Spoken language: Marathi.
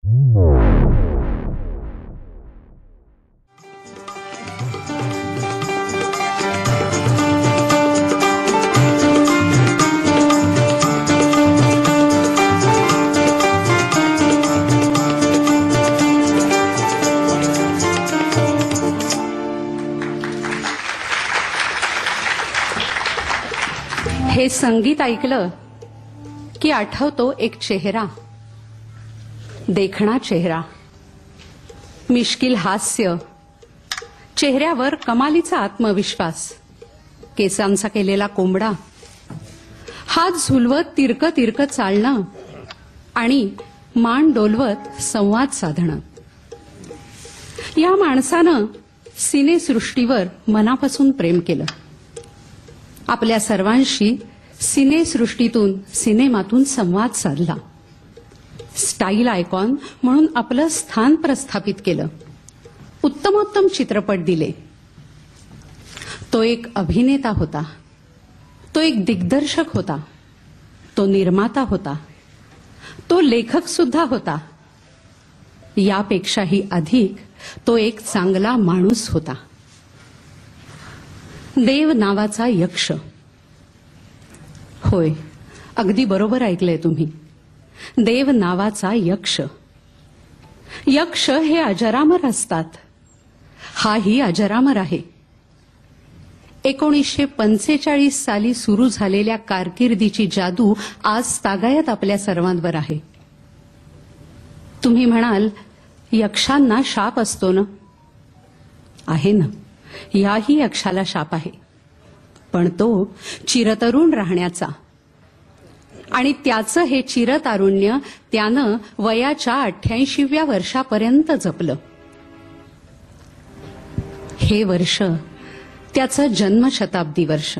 हे संगीत ऐकलं की आठवतो एक चेहरा, देखणा चेहरा, मिश्किल हास्य, चेहऱ्यावर कमालीचा आत्मविश्वास, केसांचा केलेला कोंबडा, हात झुलवत तिरकं तिरकं चालणं आणि मान डोलवत संवाद साधणं. या माणसानं सिनेसृष्टीवर मनापासून प्रेम केलं. आपल्या सर्वांशी सिनेसृष्टीतून, सिनेमातून संवाद साधला. स्टाईल आयकॉन म्हणून आपलं स्थान प्रस्थापित केलं. उत्तमोत्तम चित्रपट दिले. तो एक अभिनेता होता, तो एक दिग्दर्शक होता, तो निर्माता होता, तो लेखक सुद्धा होता. यापेक्षाही अधिक तो एक चांगला माणूस होता. देव नावाचा यक्ष. होय, अगदी बरोबर ऐकलंय तुम्ही. देव नावाचा यक्ष. यक्ष हे अजरामर असतात. हाही अजरामर आहे. 1945 साली सुरू झालेल्या कारकिर्दीची जादू आज तागायत आपल्या सर्वांवर आहे. तुम्ही म्हणाल, यक्षांना शाप असतो ना? आहे ना, याही यक्षाला शाप आहे, पण तो चिरतरुण राहण्याचा. आणि त्याचं हे चिरतारुण्य त्यानं वयाच्या 88व्या वर्षापर्यंत जपलं. हे वर्ष त्याचं जन्मशताब्दी वर्ष.